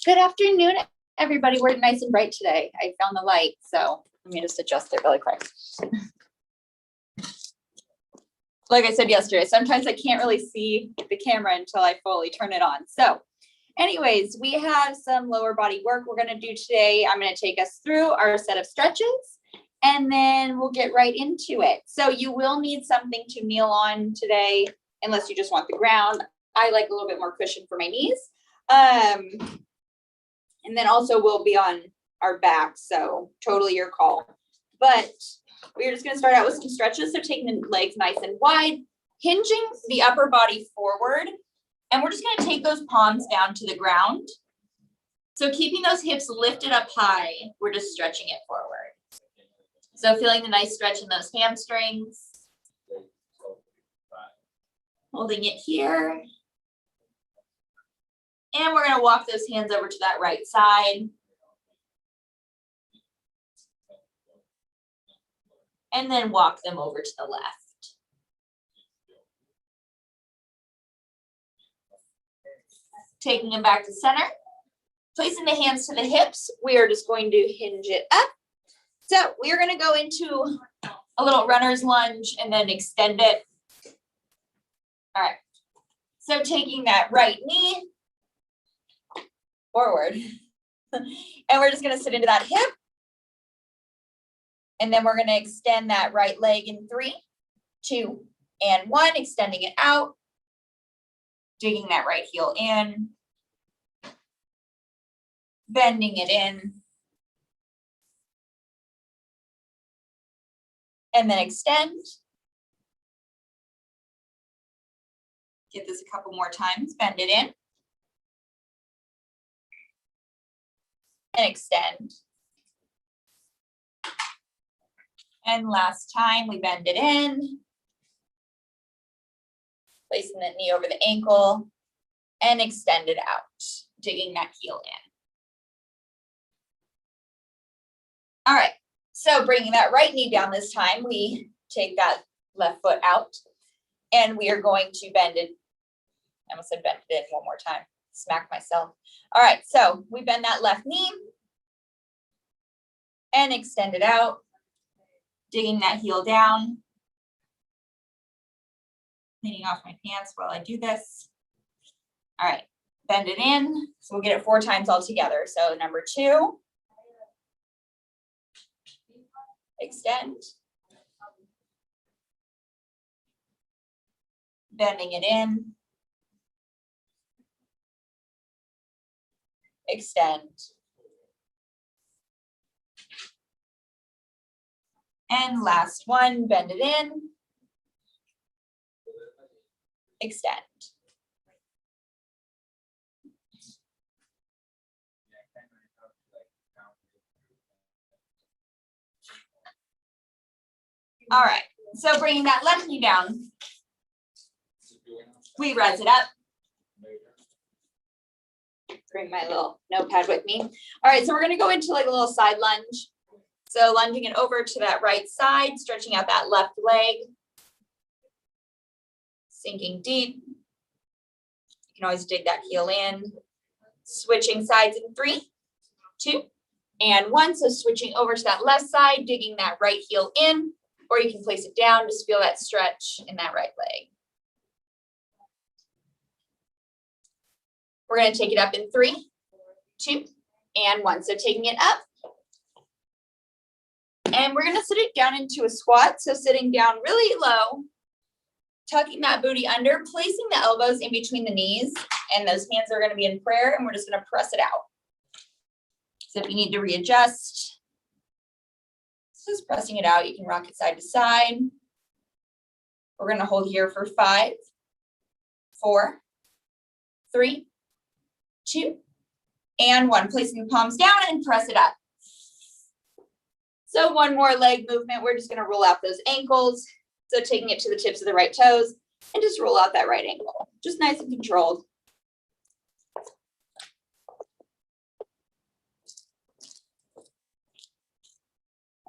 Good afternoon, everybody. We're nice and bright today. I found the light, so let me just adjust it really quick. Like I said yesterday, sometimes I can't really see the camera until I fully turn it on. So anyways, we have some lower body work we're going to do today. I'm going to take us through our set of stretches, and then we'll get right into it. So you will need something to kneel on today, unless you just want the ground. I like a little bit more cushion for my knees. And then also we'll be on our back, so totally your call. But we're just going to start out with some stretches. So taking the legs nice and wide, hinging the upper body forward, and we're just going to take those palms down to the ground. So keeping those hips lifted up high, we're just stretching it forward. So feeling the nice stretch in those hamstrings. Holding it here. And we're going to walk those hands over to that right side. And then walk them over to the left. Taking them back to center. Placing the hands to the hips, we are just going to hinge it up. So we are going to go into a little runner's lunge and then extend it. All right. So taking that right knee forward, and we're just going to sit into that hip. And then we're going to extend that right leg in 3, 2, and 1, extending it out, digging that right heel in, bending it in, and then extend. Get this a couple more times, bend it in, and extend. And last time we bend it in, placing the knee over the ankle, and extend it out, digging that heel in. All right, so bringing that right knee down this time, we take that left foot out, and we are going to bend it. I almost said bend it in one more time, smack myself. All right, so we bend that left knee and extend it out, digging that heel down, cleaning off my pants while I do this. All right, bend it in. So we'll get it 4 times all together. So number 2, extend, bending it in, extend, and last one, bend it in, extend. All right, so bringing that left knee down, we rise it up. Bring my little notepad with me. All right, so we're going to go into like a little side lunge. So lunging it over to that right side, stretching out that left leg, sinking deep. You can always dig that heel in. Switching sides in 3, 2, and 1. So switching over to that left side, digging that right heel in, or you can place it down, just feel that stretch in that right leg. We're going to take it up in 3, 2, and 1. So taking it up. And we're going to sit it down into a squat. So sitting down really low, tucking that booty under, placing the elbows in between the knees, and those hands are going to be in prayer, and we're just going to press it out. So if you need to readjust, just pressing it out, you can rock it side to side. We're going to hold here for 5, 4, 3, 2, and 1. Placing the palms down and press it up. So one more leg movement. We're just going to roll out those ankles. So taking it to the tips of the right toes and just roll out that right ankle. Just nice and controlled.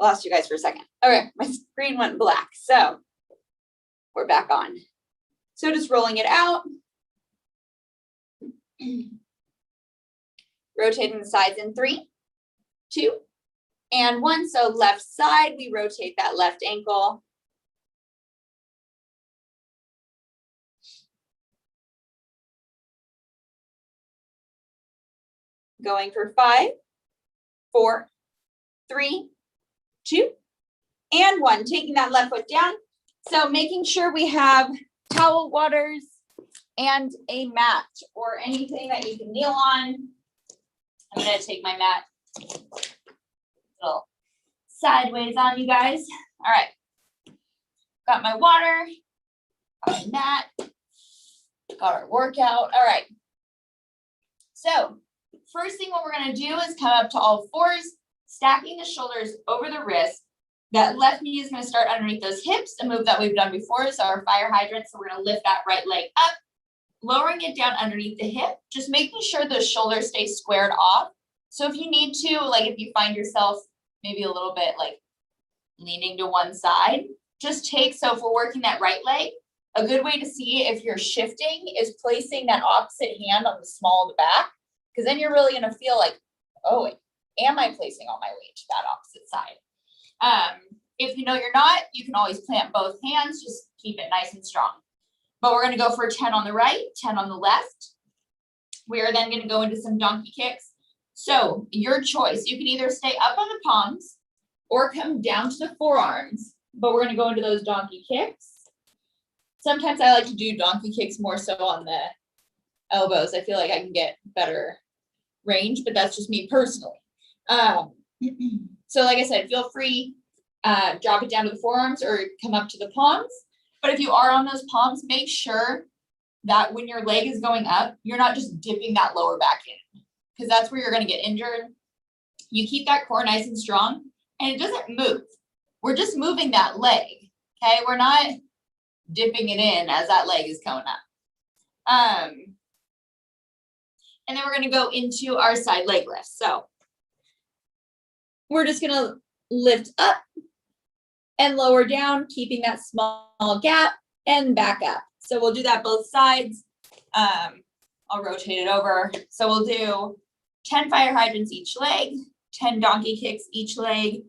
I lost you guys for a second. Okay, my screen went black. So we're back on. So just rolling it out. rotating the sides in 3, 2, and 1. So left side, we rotate that left ankle. Going for 5, 4, 3, 2, and 1. Taking that left foot down. So making sure we have towel, waters, and a mat or anything that you can kneel on. I'm going to take my mat a little sideways on you guys. All right. Got my water, got my mat, got our workout. All right. So first thing what we're going to do is come up to all fours, stacking the shoulders over the wrist. That left knee is going to start underneath those hips, a move that we've done before. So our fire hydrant. So we're going to lift that right leg up, lowering it down underneath the hip, just making sure those shoulders stay squared off. So if you need to, like if you find yourself maybe a little bit like leaning to one side, just take, so if we're working that right leg, a good way to see if you're shifting is placing that opposite hand on the small of the back, because then you're really going to feel like, oh, am I placing all my weight to that opposite side? If you know you're not, you can always plant both hands, just keep it nice and strong. But we're going to go for 10 on the right, 10 on the left. We are then going to go into some donkey kicks. So your choice, you can either stay up on the palms or come down to the forearms, but we're going to go into those donkey kicks. Sometimes I like to do donkey kicks more so on the elbows. I feel like I can get better range, but that's just me personally. So like I said, feel free, drop it down to the forearms or come up to the palms. But if you are on those palms, make sure that when your leg is going up, you're not just dipping that lower back in, because that's where you're going to get injured. You keep that core nice and strong, and it doesn't move. We're just moving that leg, okay? We're not dipping it in as that leg is going up. And then we're going to go into our side leg lifts. So we're just going to lift up and lower down, keeping that small gap and back up. So we'll do that both sides. I'll rotate it over. So we'll do 10 fire hydrants each leg, 10 donkey kicks each leg,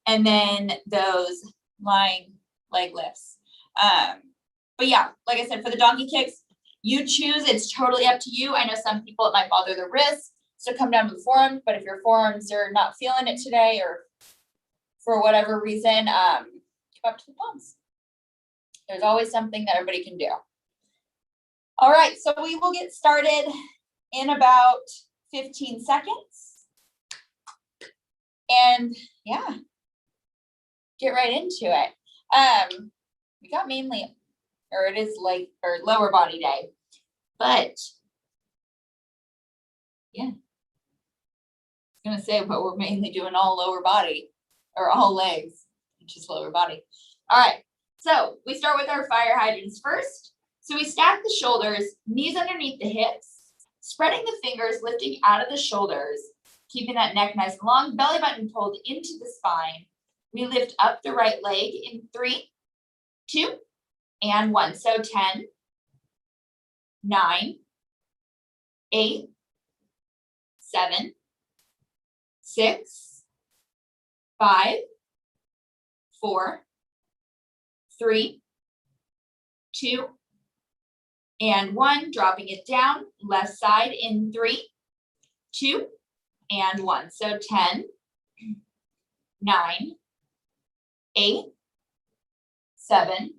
and then those lying leg lifts. But yeah, like I said, for the donkey kicks, you choose, it's totally up to you. I know some people, it might bother the wrists, so come down to the forearms, but if your forearms are not feeling it today or for whatever reason, come up to the palms. There's always something that everybody can do. All right, so we will get started in about 15 seconds. And yeah, get right into it. We got mainly, or it is like, or lower body day, but yeah, I was gonna say, but we're mainly doing all lower body or all legs, which is lower body. All right, so we start with our fire hydrants first. So we stack the shoulders, knees underneath the hips, spreading the fingers, lifting out of the shoulders, keeping that neck nice and long, belly button pulled into the spine. We lift up the right leg in 3, 2, and 1. So 10, 9, 8, 7, 6, 5, 4, 3, 2, and 1. Dropping it down, left side in 3, 2, and 1. So 10, 9, 8, 7,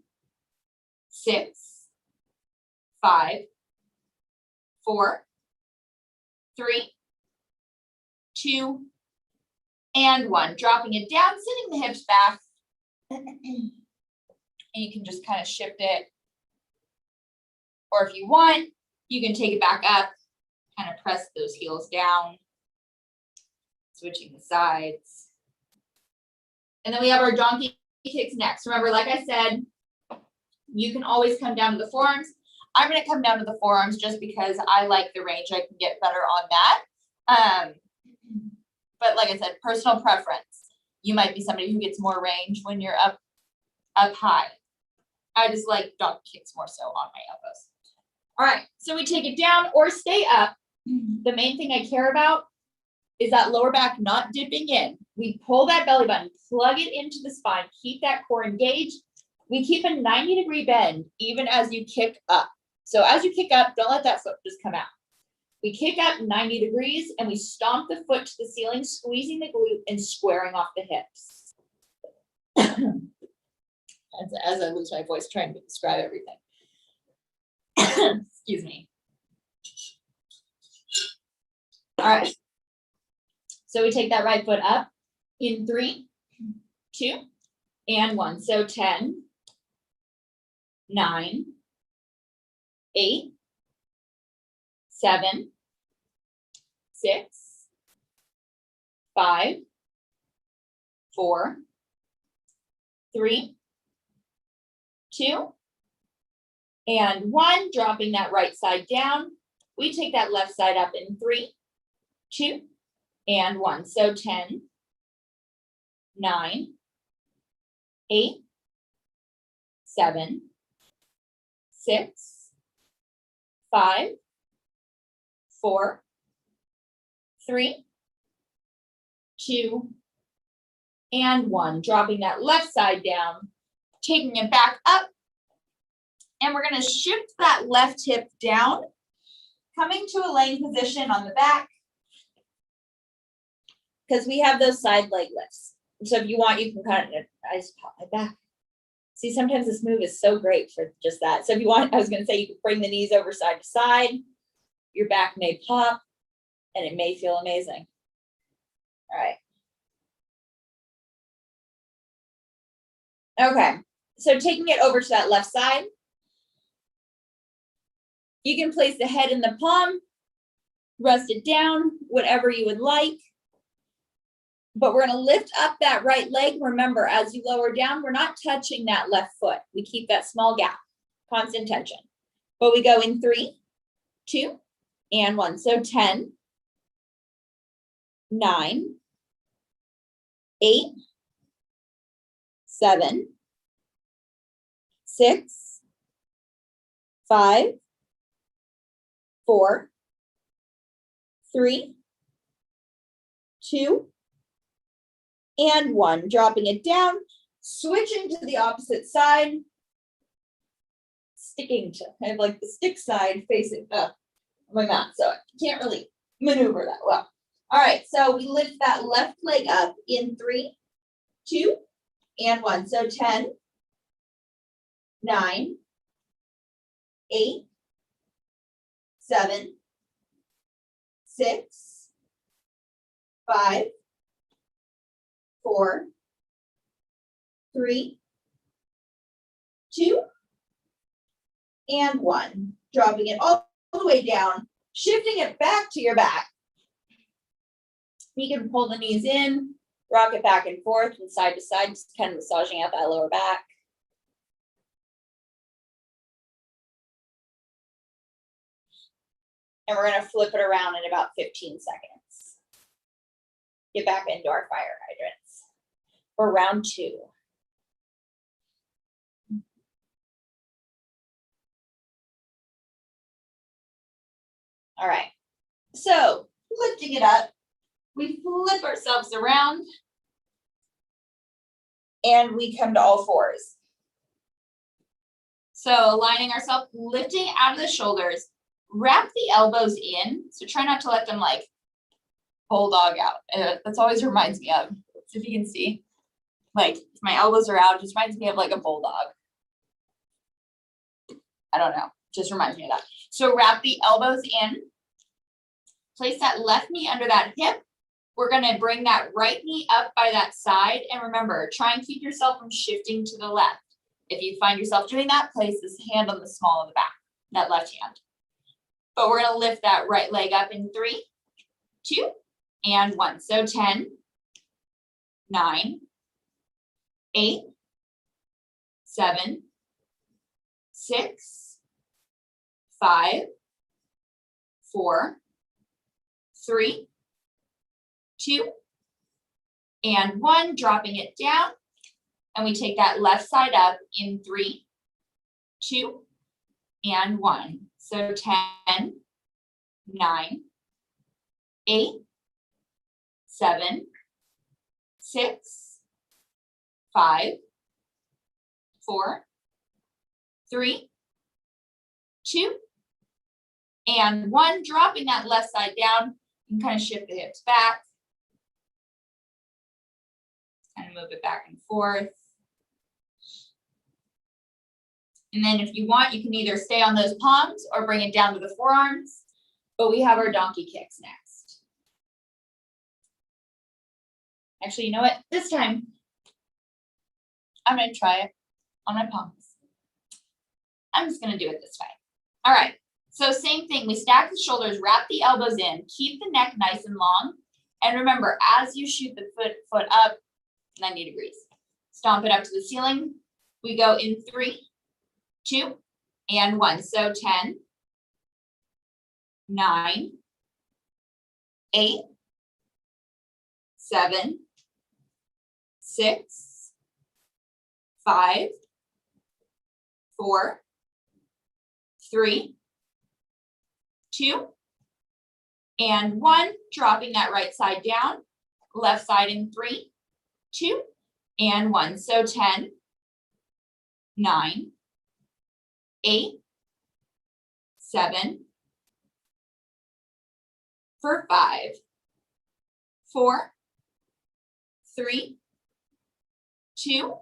6, 5, 4, 3, 2, and 1. Dropping it down, sitting the hips back. And you can just kind of shift it. Or if you want, you can take it back up, kind of press those heels down, switching the sides. And then we have our donkey kicks next. Remember, like I said, you can always come down to the forearms. I'm going to come down to the forearms just because I like the range. I can get better on that. But like I said, personal preference. You might be somebody who gets more range when you're up high. I just like donkey kicks more so on my elbows. All right, so we take it down or stay up. The main thing I care about is that lower back not dipping in. We pull that belly button, plug it into the spine, keep that core engaged. We keep a 90-degree bend even as you kick up. So as you kick up, don't let that foot just come out. We kick up 90 degrees and we stomp the foot to the ceiling, squeezing the glute and squaring off the hips. As I lose my voice trying to describe everything. Excuse me. All right. So we take that right foot up in 3, 2, and 1. So 10, 9, 8, 7, 6, 5, 4, 3, 2, and 1. Dropping that right side down. We take that left side up in 3, 2, and 1. So 10, 9, 8, 7, 6, 5, 4, 3, 2, and 1. Dropping that left side down, taking it back up, and we're going to shift that left hip down, coming to a laying position on the back, because we have those side leg lifts. So if you want, you can kind of, I just pop my back. See, sometimes this move is so great for just that. So if you want, I was going to say, you can bring the knees over side to side. Your back may pop, and it may feel amazing. All right. Okay, so taking it over to that left side, you can place the head in the palm, rest it down, whatever you would like. But we're going to lift up that right leg. Remember, as you lower down, we're not touching that left foot. We keep that small gap, constant tension. But we go in 3, 2, and 1. So 10, 9, 8, 7, 6, 5, 4, 3, 2, and 1. Dropping it down, switching to the opposite side, sticking to kind of like the stick side facing up my mat. So I can't really maneuver that well. All right, so we lift that left leg up in 3, 2, and 1. So 10, 9, 8, 7, 6, 5, 4, 3, 2, and 1. Dropping it all the way down, shifting it back to your back. You can pull the knees in, rock it back and forth and side to side, just kind of massaging out that lower back. And we're going to flip it around in about 15 seconds. Get back into our fire hydrants for round 2. All right, so lifting it up, we flip ourselves around and we come to all fours. So aligning ourselves, lifting out of the shoulders, wrap the elbows in. So try not to let them like bulldog out. That's always reminds me of, if you can see, like if my elbows are out, it just reminds me of like a bulldog. I don't know, just reminds me of that. So wrap the elbows in, place that left knee under that hip. We're gonna bring that right knee up by that side. And remember, try and keep yourself from shifting to the left. If you find yourself doing that, place this hand on the small of the back, that left hand. But we're gonna lift that right leg up in 3, 2, and 1. So 10, 9, 8, 7, 6, 5, 4, 3, 2, and 1. Dropping it down. And we take that left side up in 3, 2, and 1. So 10, 9, 8, 7, 6, 5, 4, 3, 2, and 1. Dropping that left side down. You can kind of shift the hips back. Kind of move it back and forth. And then if you want, you can either stay on those palms or bring it down to the forearms. But we have our donkey kicks next. Actually, you know what? This time, I'm going to try it on my palms. I'm just going to do it this way. All right. So same thing. We stack the shoulders, wrap the elbows in, keep the neck nice and long. And remember, as you shoot the foot up 90 degrees, stomp it up to the ceiling. We go in 3, 2, and 1. So 10, 9, 8, 7, 6, 5, 4, 3, 2, and 1. Dropping that right side down, left side in 3, 2, and 1. So 10, 9, 8, 7, for 5, 4, 3, 2,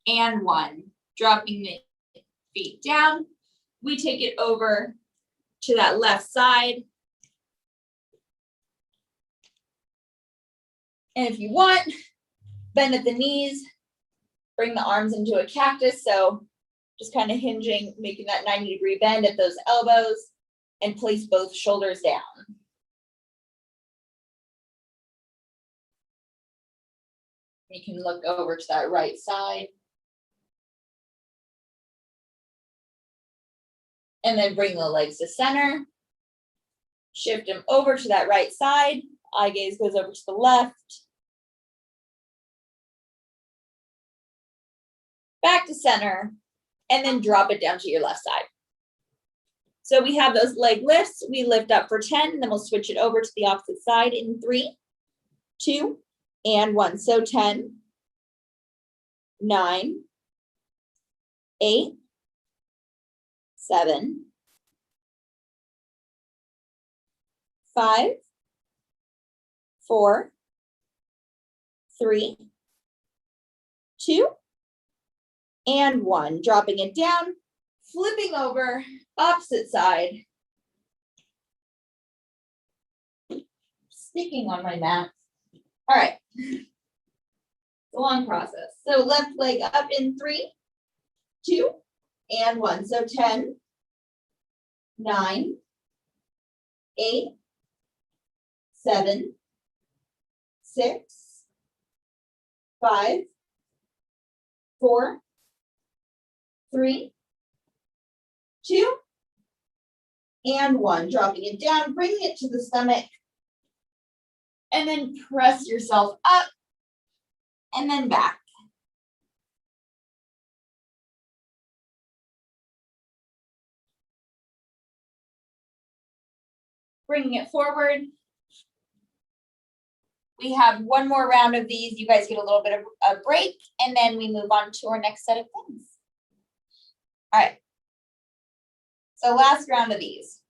and 1. Dropping the feet down. We take it over to that left side. And if you want, bend at the knees, bring the arms into a cactus. So just kind of hinging, making that 90-degree bend at those elbows, and place both shoulders down. You can look over to that right side. And then bring the legs to center. Shift them over to that right side. Eye gaze goes over to the left. Back to center. And then drop it down to your left side. So we have those leg lifts. We lift up for 10, and then we'll switch it over to the opposite side in 3, 2, and 1. So 10, 9, 8, 7, 5, 4, 3, 2, and 1. Dropping it down, flipping over, opposite side. Sticking on my mat. All right. It's a long process. So left leg up in 3, 2, and 1. So 10, 9, 8, 7, 6, 5, 4, 3, 2, and 1. Dropping it down, bringing it to the stomach, and then press yourself up, and then back. Bringing it forward. We have one more round of these. You guys get a little bit of a break, and then we move on to our next set of things. All right. So last round of these.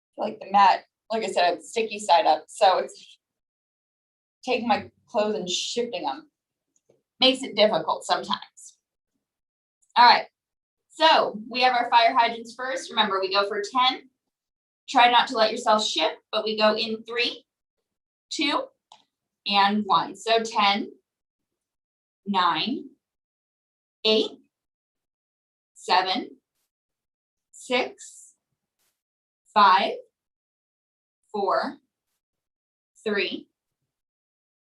I feel like the mat, like I said, it's sticky side up. So it's taking my clothes and shifting them. Makes it difficult sometimes. All right. So we have our fire hydrants first. Remember, we go for 10. Try not to let yourself shift, but we go in 3, 2, and 1. So 10, 9, 8, 7, 6, 5, 4, 3,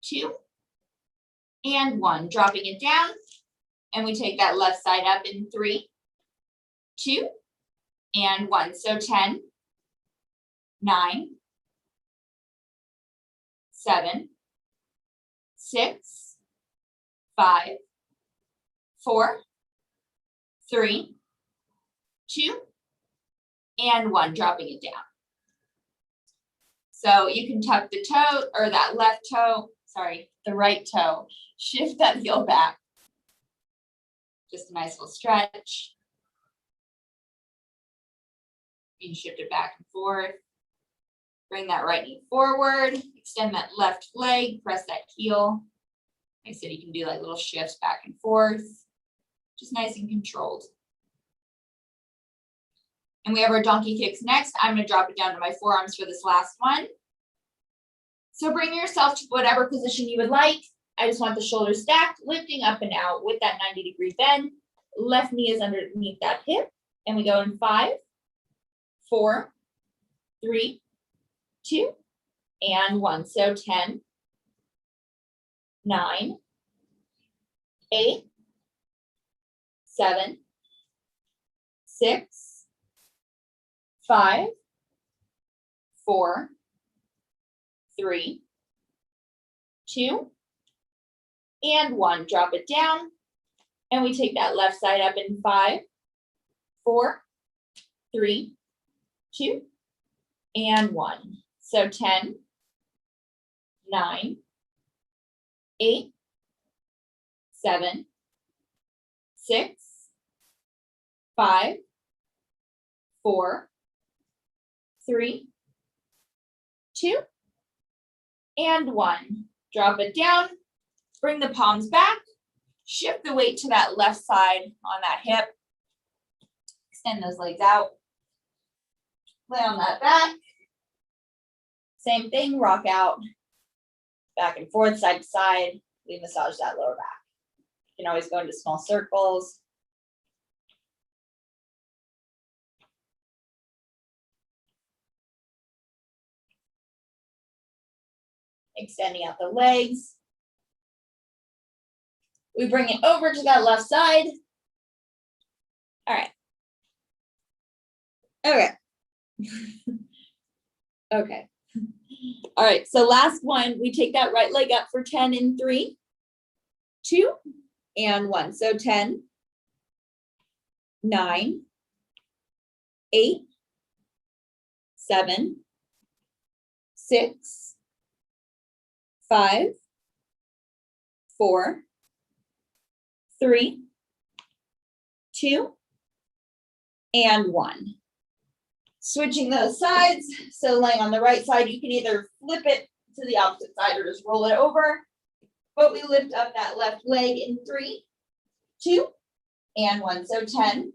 2, and 1. Dropping it down, and we take that left side up in 3, 2, and 1. So 10, 9, 7, 6, 5, 4, 3, 2, and 1. Dropping it down. So you can tuck the toe or that left toe, sorry, the right toe, shift that heel back. Just a nice little stretch. You can shift it back and forth. Bring that right knee forward, extend that left leg, press that heel. Like I said, you can do like little shifts back and forth, just nice and controlled. And we have our donkey kicks next. I'm going to drop it down to my forearms for this last one. So bring yourself to whatever position you would like. I just want the shoulders stacked, lifting up and out with that 90-degree bend. Left knee is underneath that hip. And we go in 5, 4, 3, 2, and 1. So 10, 9, 8, 7, 6, 5, 4, 3, 2, and 1. Drop it down. And we take that left side up in 5, 4, 3, 2, and 1. So 10, 9, 8, 7, 6, 5, 4, 3, 2, and 1. Drop it down, bring the palms back, shift the weight to that left side on that hip, extend those legs out, lay on that back. Same thing, rock out, back and forth, side to side. We massage that lower back. You can always go into small circles. Extending out the legs. We bring it over to that left side. All right. Okay. Okay. All right, so last one, we take that right leg up for 10 in 3, 2, and 1. So 10, 9, 8, 7, 6, 5, 4, 3, 2, and 1. Switching those sides, so laying on the right side, you can either flip it to the opposite side or just roll it over, but we lift up that left leg in 3, 2, and 1. So 10,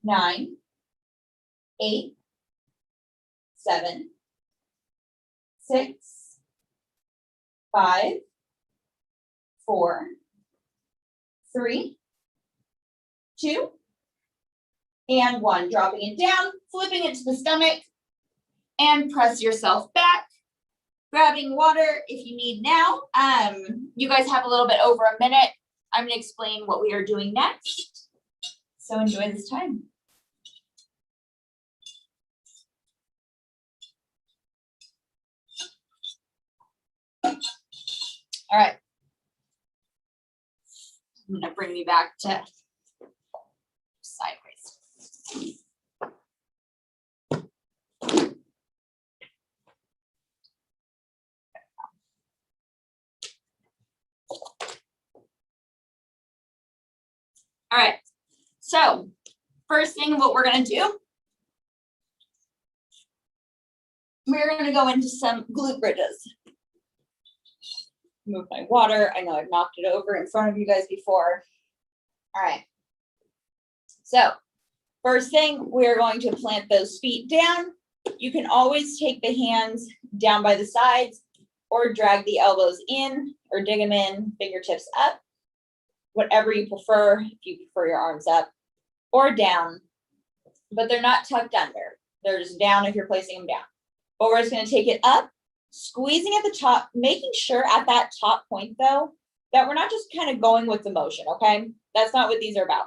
9, 8, 7, 6, 5, 4, 3, 2, and 1. Dropping it down, flipping it to the stomach, and press yourself back. Grabbing water if you need now. You guys have a little bit over a minute. I'm going to explain what we are doing next. So enjoy this time. All right. I'm going to bring you back to sideways. All right, so first thing what we're going to do, we're going to go into some glute bridges. Move my water. I know I've knocked it over in front of you guys before. All right, so first thing, we're going to plant those feet down. You can always take the hands down by the sides or drag the elbows in or dig them in, fingertips up. Whatever you prefer, if you prefer your arms up or down, but they're not tucked under. They're just down if you're placing them down. But we're just going to take it up, squeezing at the top, making sure at that top point though, that we're not just kind of going with the motion, okay? That's not what these are about.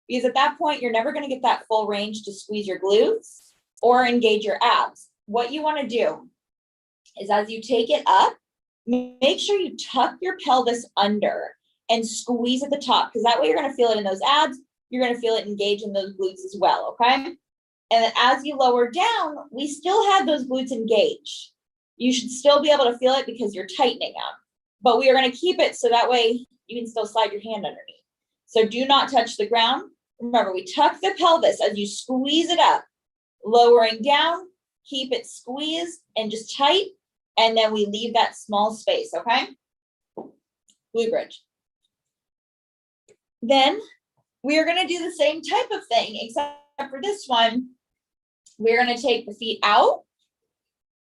Because at that point, you're never going to get that full range to squeeze your glutes or engage your abs. What you want to do is as you take it up, make sure you tuck your pelvis under and squeeze at the top, because that way you're going to feel it in those abs. You're going to feel it engage in those glutes as well, okay? And then as you lower down, we still have those glutes engaged. You should still be able to feel it because you're tightening them, but we are going to keep it so that way you can still slide your hand underneath. So do not touch the ground. Remember, we tuck the pelvis as you squeeze it up, lowering down, keep it squeezed and just tight. And then we leave that small space, okay? Glute bridge. Then we are going to do the same type of thing, except for this one, we're going to take the feet out.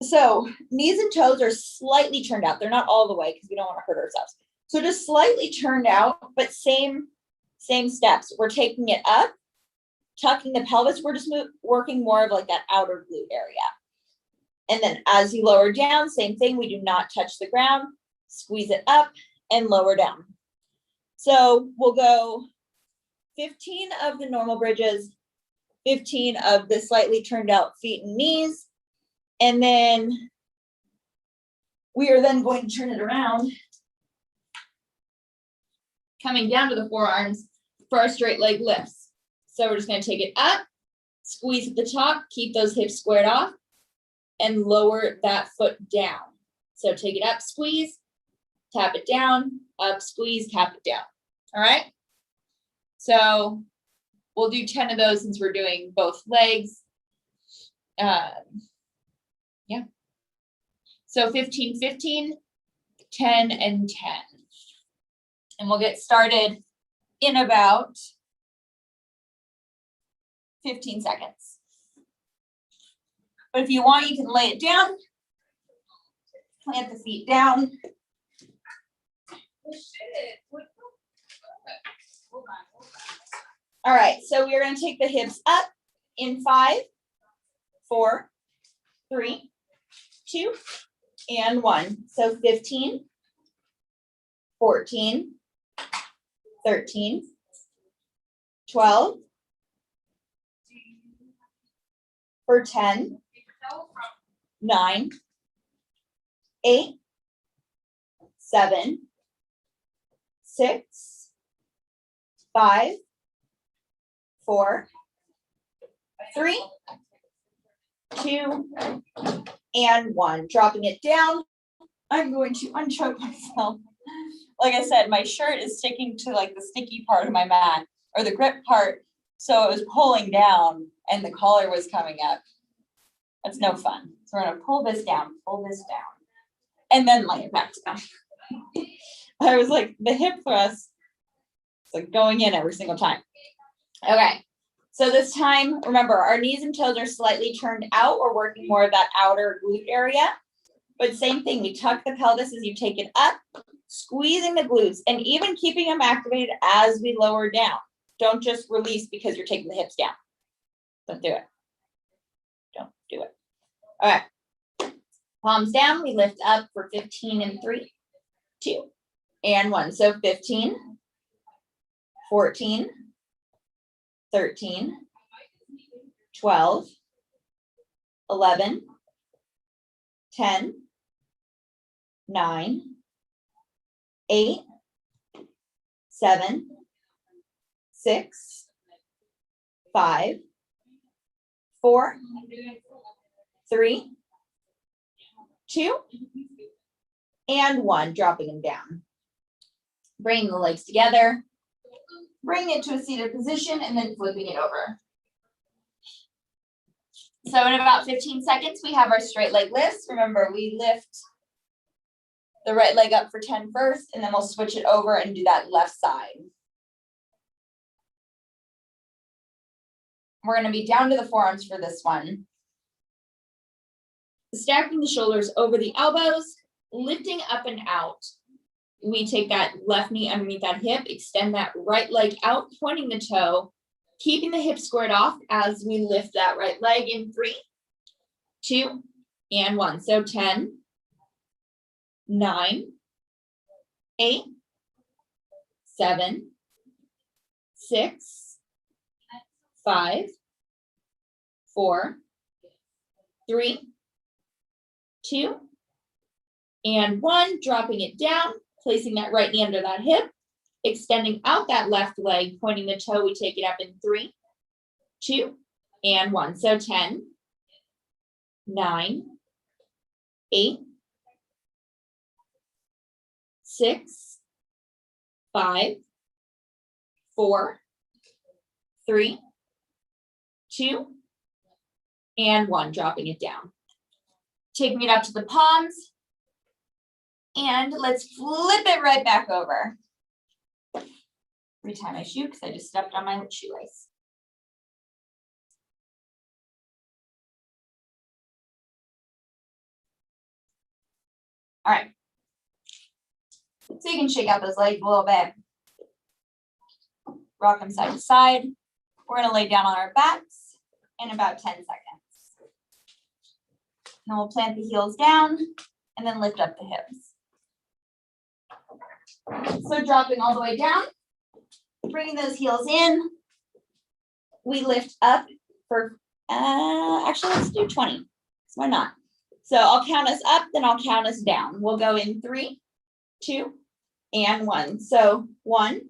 So knees and toes are slightly turned out. They're not all the way because we don't want to hurt ourselves. So just slightly turned out, but same steps. We're taking it up, tucking the pelvis. We're just working more of like that outer glute area. And then as you lower down, same thing. We do not touch the ground, squeeze it up and lower down. So we'll go 15 of the normal bridges, 15 of the slightly turned out feet and knees. And then we are then going to turn it around, coming down to the forearms for our straight leg lifts. So we're just going to take it up, squeeze at the top, keep those hips squared off, and lower that foot down. So take it up, squeeze, tap it down, up, squeeze, tap it down. All right. So we'll do 10 of those since we're doing both legs. Yeah. So 15, 15, 10, and 10. And we'll get started in about 15 seconds. But if you want, you can lay it down, plant the feet down. All right, so we're going to take the hips up in 5, 4, 3, 2, and 1. So 15, 14, 13, 12, for 10, 9, 8, 7, 6, 5, 4, 3, 2, and 1. Dropping it down. I'm going to unchoke myself. Like I said, my shirt is sticking to like the sticky part of my mat, or the grip part, so it was pulling down and the collar was coming up. That's no fun. So we're going to pull this down, and then lay it back down. I was like, the hip thrust, it's like going in every single time. Okay, so this time, remember, our knees and toes are slightly turned out. We're working more of that outer glute area. But same thing, we tuck the pelvis as you take it up, squeezing the glutes, and even keeping them activated as we lower down. Don't just release because you're taking the hips down. Don't do it. Don't do it. All right. Palms down, we lift up for 15 and 3, 2, and 1. So 15, 14, 13, 12, 11, 10, 9, 8, 7, 6, 5, 4, 3, 2, and 1. Dropping them down. Bringing the legs together. Bring it to a seated position and then flipping it over. So in about 15 seconds, we have our straight leg lifts. Remember, we lift the right leg up for 10 first, and then we'll switch it over and do that left side. We're going to be down to the forearms for this one. Stacking the shoulders over the elbows, lifting up and out. We take that left knee underneath that hip, extend that right leg out, pointing the toe, keeping the hip squared off as we lift that right leg in 3, 2, and 1. So 10, 9, 8, 7, 6, 5, 4, 3, 2, and 1. Dropping it down, placing that right knee under that hip, extending out that left leg, pointing the toe. We take it up in 3, 2, and 1. So 10, 9, 8, 6, 5, 4, 3, 2, and 1, dropping it down. Taking it up to the palms. And let's flip it right back over. Retie my shoe because I just stepped on my shoelace. All right. So you can shake out those legs a little bit. Rock them side to side. We're going to lay down on our backs in about 10 seconds. Then we'll plant the heels down and then lift up the hips. So dropping all the way down, bringing those heels in. We lift up for, actually let's do 20. Why not? So I'll count us up, then I'll count us down. We'll go in 3, 2, and 1. So 1,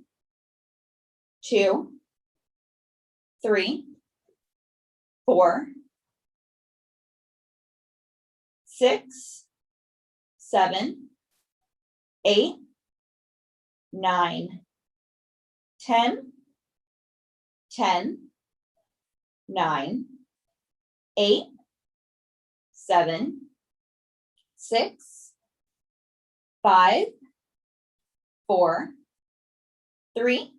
2, 3, 4, 6, 7, 8, 9, 10, 10, 9, 8, 7, 6, 5, 4, 3,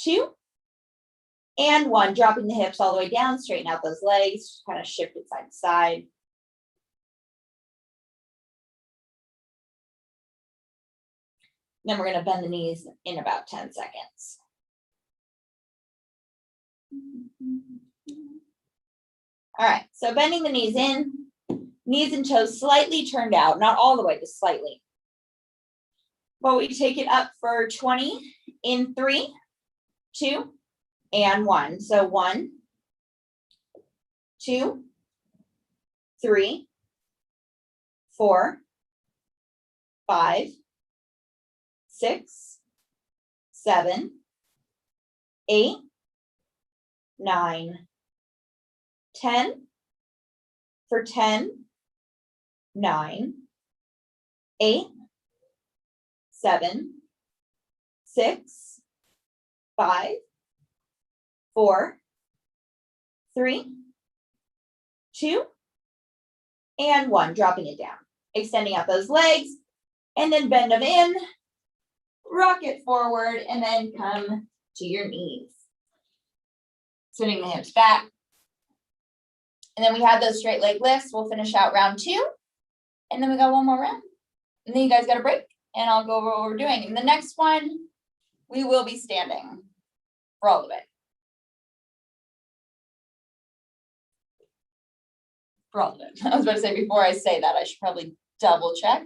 2, and 1. Dropping the hips all the way down, straighten out those legs, kind of shift it side to side. Then we're going to bend the knees in about 10 seconds. All right, so bending the knees in, knees and toes slightly turned out, not all the way, just slightly. But we take it up for 20 in 3, 2, and 1. So 1, 2, 3, 4, 5, 6, 7, 8, 9, 10, for 10, 9, 8, 7, 6, 5, 4, 3, 2, and 1, dropping it down. Extending out those legs, and then bend them in, rock it forward, and then come to your knees. Sitting the hips back. And then we have those straight leg lifts. We'll finish out round 2. And then we got one more round. And then you guys got a break. And I'll go over what we're doing. And the next one, we will be standing for all of it. For all of it. I was about to say, before I say that, I should probably double check.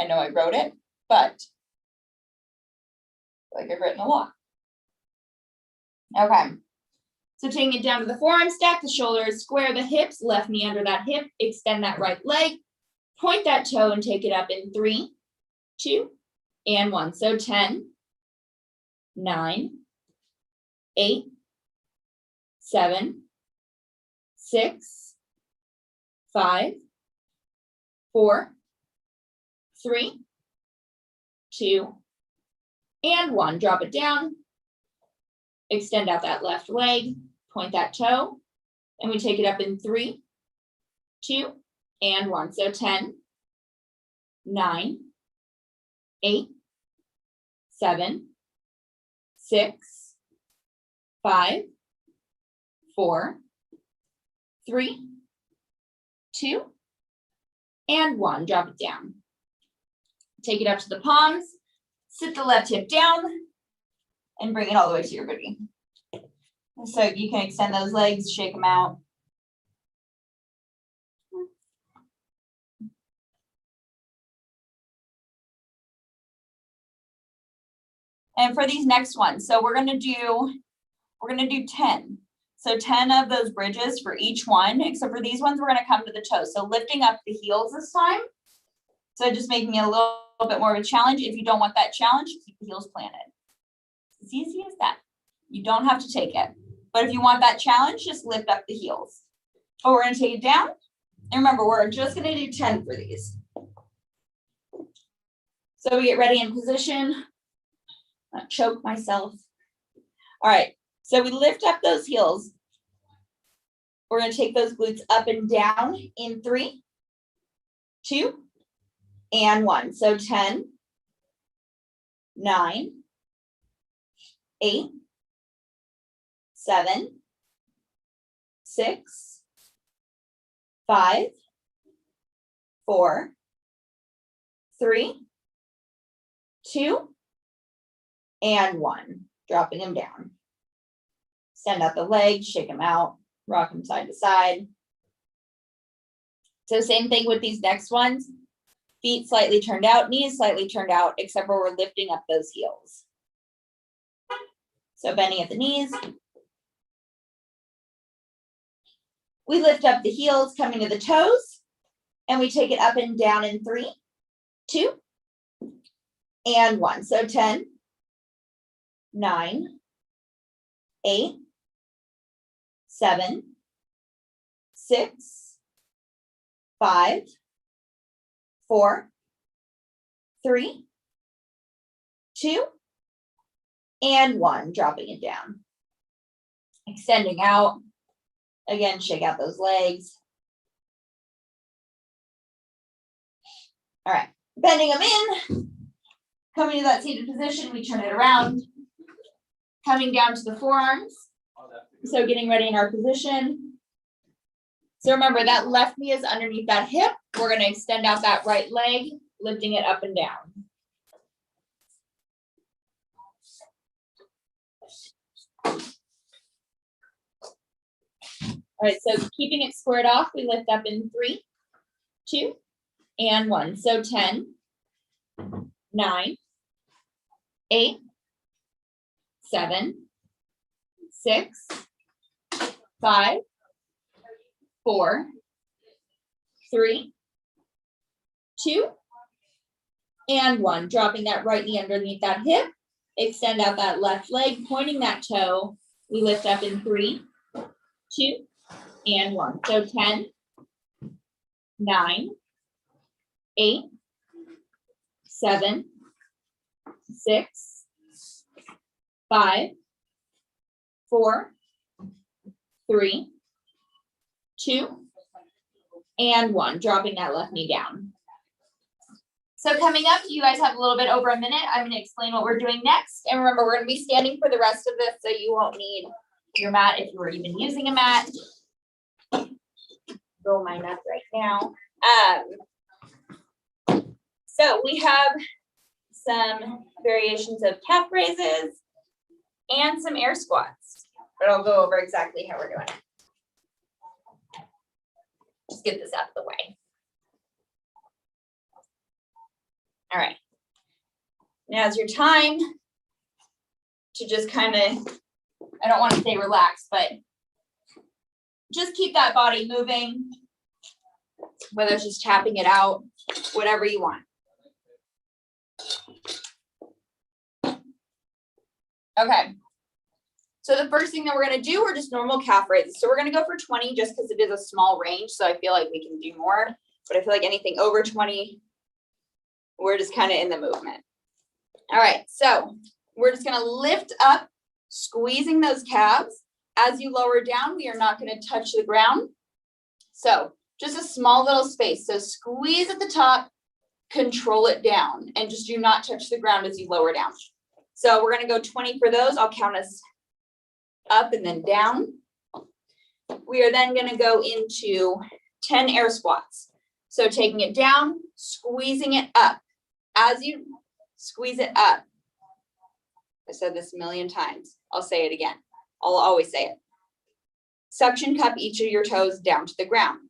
I know I wrote it, but like I've written a lot. Okay. So taking it down to the forearm, stack the shoulders, square the hips, left knee under that hip, extend that right leg, point that toe and take it up in 3, 2, and 1. So 10, 9, 8, 7, 6, 5, 4, 3, 2, and 1. Drop it down. Extend out that left leg, point that toe, and we take it up in 3, 2, and 1. So 10, 9, 8, 7, 6, 5, 4, 3, 2, and 1. Drop it down. Take it up to the palms, sit the left hip down, and bring it all the way to your booty. So you can extend those legs, shake them out. And for these next ones, so we're gonna do 10. So 10 of those bridges for each one, except for these ones, we're gonna come to the toes. So lifting up the heels this time. So just making it a little bit more of a challenge. If you don't want that challenge, keep the heels planted. It's as easy as that. You don't have to take it, But if you want that challenge, just lift up the heels. Oh, we're gonna take it down. And remember, we're just gonna do 10 for these. So we get ready in position. Not choke myself. All right, so we lift up those heels. We're gonna take those glutes up and down in 3, 2, and 1. So 10, 9, 8, 7, 6, 5, 4, 3, 2, and 1. Dropping them down. Send out the legs, shake them out, rock them side to side. So same thing with these next ones. Feet slightly turned out, knees slightly turned out, except for we're lifting up those heels. So bending at the knees. We lift up the heels, coming to the toes, and we take it up and down in 3, 2, and 1. So 10, 9, 8, 7, 6, 5, 4, 3, 2, and 1. Dropping it down. Extending out. Again, shake out those legs. All right, bending them in. Coming to that seated position, we turn it around. Coming down to the forearms. So getting ready in our position. So remember, that left knee is underneath that hip. We're going to extend out that right leg, lifting it up and down. All right, so keeping it squared off, we lift up in 3, 2, and 1. So 10, 9, 8, 7, 6, 5, 4, 3, 2, and 1. Dropping that right knee underneath that hip. Extend out that left leg, pointing that toe. We lift up in 3, 2, and 1. So 10, 9, 8, 7, 6, 5, 4, 3, 2, and 1. Dropping that left knee down. So coming up, you guys have a little bit over a minute. I'm going to explain what we're doing next. And remember, we're going to be standing for the rest of this, so you won't need your mat if you were even using a mat. Roll mine up right now. So we have some variations of calf raises and some air squats, but I'll go over exactly how we're doing it. Just get this out of the way. All right. Now's your time to just kind of, I don't want to say relax, but just keep that body moving, whether it's just tapping it out, whatever you want. Okay. So the first thing that we're going to do, we're just normal calf raises. So we're going to go for 20 just because it is a small range. So I feel like we can do more, but I feel like anything over 20, we're just kind of in the movement. All right. So we're just going to lift up, squeezing those calves. As you lower down, we are not going to touch the ground. So just a small little space. So squeeze at the top, control it down, and just do not touch the ground as you lower down. So we're going to go 20 for those. I'll count us up and then down. We are then going to go into 10 air squats. So taking it down, squeezing it up. As you squeeze it up, I said this a million times. I'll say it again. I'll always say it. Suction cup each of your toes down to the ground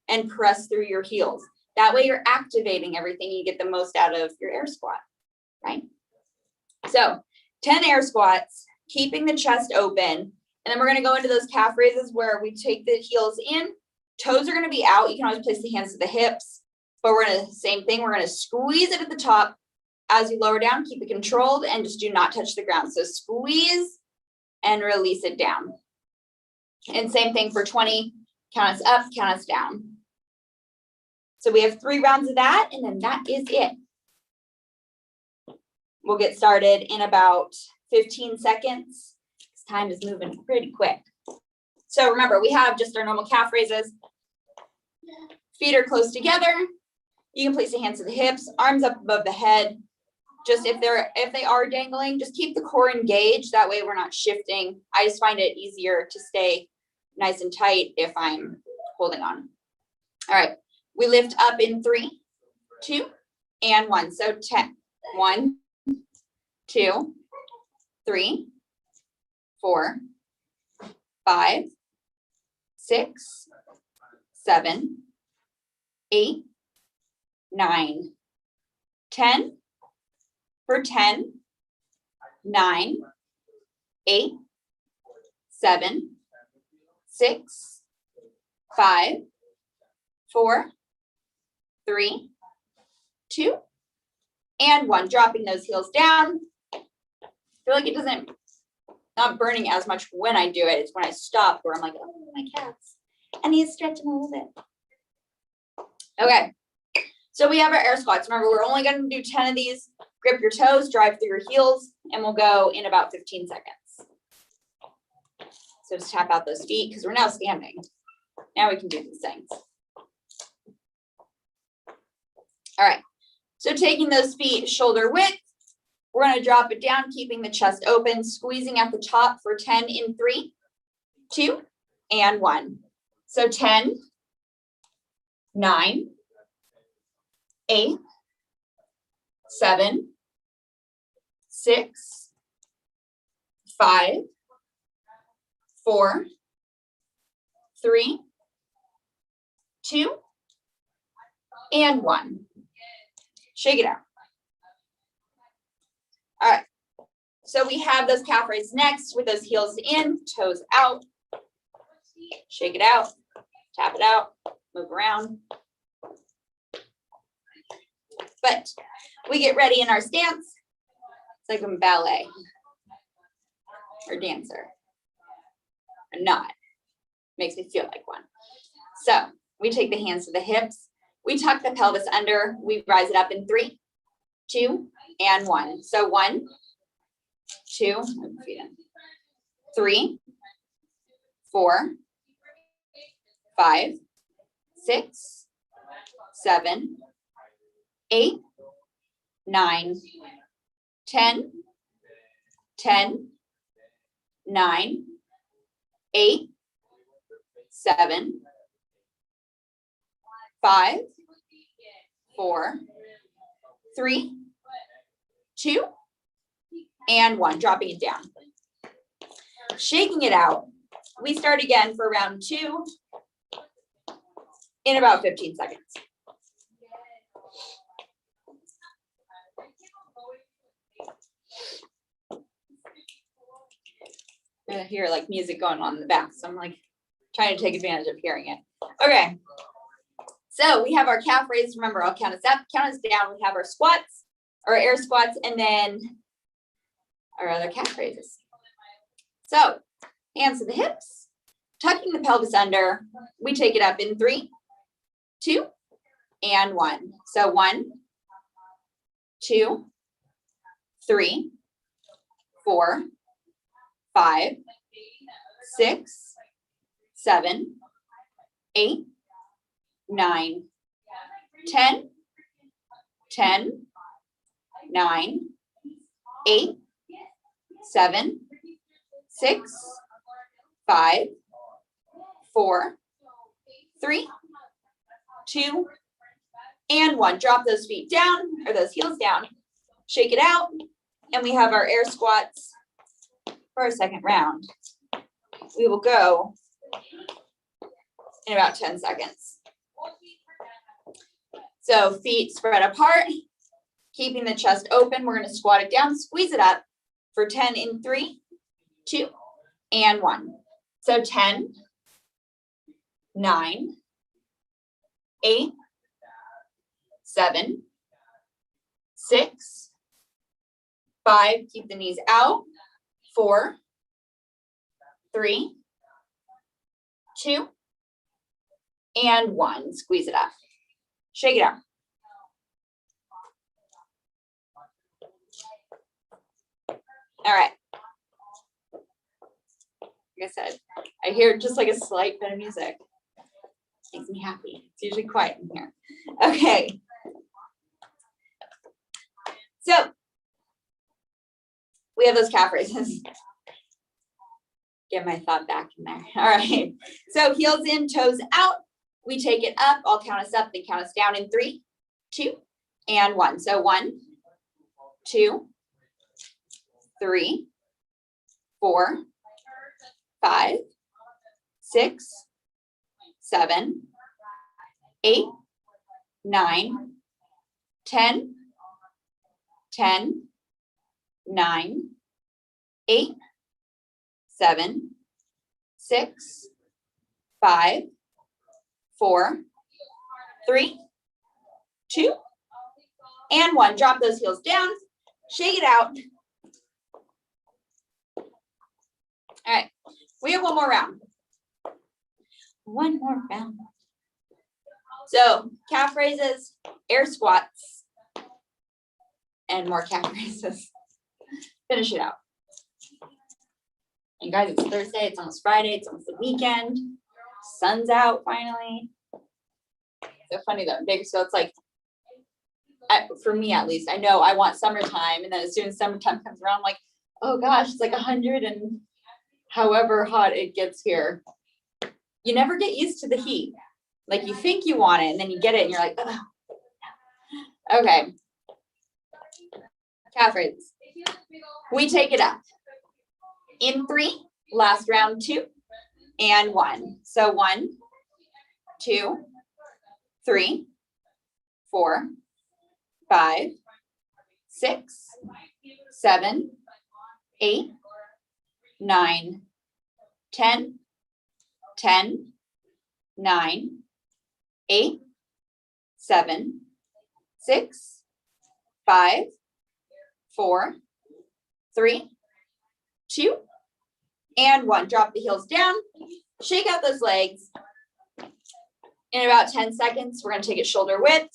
and press through your heels. That way you're activating everything. You get the most out of your air squat, right? So 10 air squats, keeping the chest open. And then we're going to go into those calf raises where we take the heels in. Toes are going to be out. You can always place the hands to the hips, but we're going to, same thing. We're going to squeeze it at the top. As you lower down, keep it controlled and just do not touch the ground. So squeeze and release it down. And same thing for 20, count us up, count us down. So we have 3 rounds of that, and then that is it. We'll get started in about 15 seconds. This time is moving pretty quick. So remember, we have just our normal calf raises. Feet are close together. You can place the hands to the hips, arms up above the head. Just if they are dangling, just keep the core engaged. That way we're not shifting. I just find it easier to stay nice and tight if I'm holding on. All right, we lift up in 3, 2, and 1. So 10. 1, 2, 3, 4, 5, 6, 7, 8, 9, 10. For 10, 9, 8, 7, 6, 5, 4, 3, 2, and 1. Dropping those heels down. I feel like it doesn't, not burning as much when I do it. It's when I stop where I'm like, oh, my calves. I need to stretch them a little bit. Okay. So we have our air squats. Remember, we're only going to do 10 of these. Grip your toes, drive through your heels, and we'll go in about 15 seconds. So just tap out those feet because we're now standing. Now we can do these things. All right. So taking those feet shoulder width, we're going to drop it down, keeping the chest open, squeezing at the top for 10 in 3, 2, and 1. So 10, 9, 8, 7, 6, 5, 4, 3, 2, and 1. Shake it out. All right. So we have those calf raises next with those heels in, toes out. Shake it out, tap it out, move around. But we get ready in our stance. It's like a ballet or dancer. Or not. Makes me feel like one. So we take the hands to the hips. We tuck the pelvis under. We rise it up in 3, 2, and 1. So 1, 2, 3, 4, 5, 6, 7, 8, 9, 10, 10, 9, 8, 7, 5, 4, 3, 2, and 1. Dropping it down. Shaking it out. We start again for round 2 in about 15 seconds. I hear like music going on in the back, so I'm like trying to take advantage of hearing it. Okay, so we have our calf raises. Remember, I'll count us up, count us down. We have our squats, our air squats, and then our other calf raises. So hands to the hips, tucking the pelvis under. We take it up in 3, 2, and 1. So 1, 2, 3, 4, 5, 6, 7, 8, 9, 10, 10, 9, 8, 7, 6, 5, 4, 3, 2, and 1. Drop those feet down, or those heels down. Shake it out, and we have our air squats for our second round. We will go in about 10 seconds. So feet spread apart, keeping the chest open. We're going to squat it down, squeeze it up for 10 in 3, 2, and 1. So 10, 9, 8, 7, 6, 5, keep the knees out, 4, 3, 2, and 1. Squeeze it up. Shake it out. All right. Like I said, I hear just like a slight bit of music. Makes me happy. It's usually quiet in here. Okay. So we have those calf raises. Get my thought back in there. All right. So heels in, toes out. We take it up. I'll count us up, then count us down in 3, 2, and 1. So 1, 2, 3, 4, 5, 6, 7, 8, 9, 10, 10, 9, 8, 7, 6, 5, 4, 3, 2, and 1. Drop those heels down, shake it out. All right, we have one more round. One more round. So calf raises, air squats, and more calf raises. Finish it out. And guys, it's Thursday, it's almost Friday, it's almost the weekend. Sun's out finally. So funny though, so it's like, for me at least, I know I want summertime, and then as soon as summertime comes around, I'm like, oh gosh, it's like 100 and however hot it gets here. You never get used to the heat. Like you think you want it, and then you get it, and you're like, oh. Okay. Calf raises. We take it up. In 3, last round 2, and 1. So 1, 2, 3, 4, 5, 6, 7, 8, 9, 10, 10, 9, 8, 7, 6, 5, 4, 3, 2, and 1. Drop the heels down, shake out those legs. In about 10 seconds, we're going to take it shoulder width.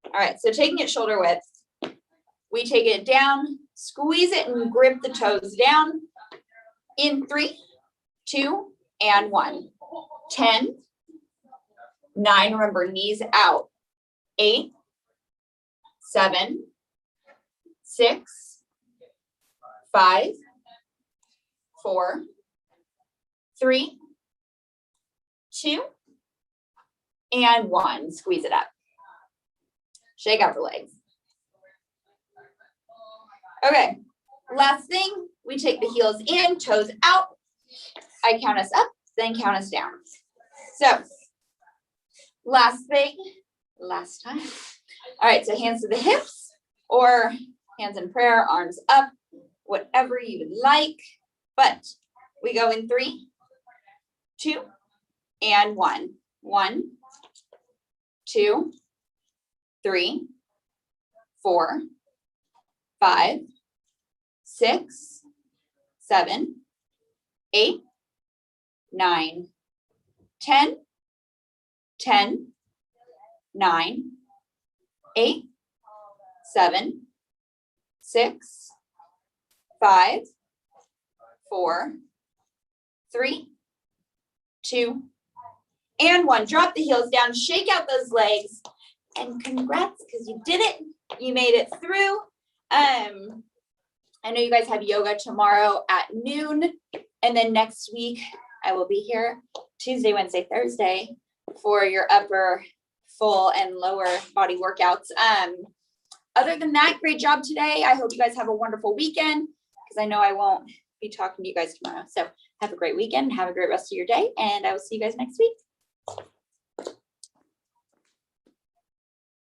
All right, so taking it shoulder width, we take it down, squeeze it and grip the toes down in 3, 2, and 1. 10, 9, remember knees out. 8, 7, 6, 5, 4, 3, 2, and 1. Squeeze it up. Shake out the legs. Okay, last thing, we take the heels in, toes out. I count us up, then count us down. So, last thing, last time. All right, so hands to the hips or hands in prayer, arms up, whatever you would like. But we go in 3, 2, and 1. 1, 2, 3, 4, 5, 6, 7, 8, 9, 10, 10, 9, 8, 7, 6, 5, 4, 3, 2, and 1. Drop the heels down, shake out those legs, and congrats, because you did it. You made it through. I know you guys have yoga tomorrow at noon, and then next week I will be here Tuesday, Wednesday, Thursday for your upper, full, and lower body workouts. Other than that, great job today. I hope you guys have a wonderful weekend, because I know I won't be talking to you guys tomorrow. So have a great weekend, have a great rest of your day, and I will see you guys next week.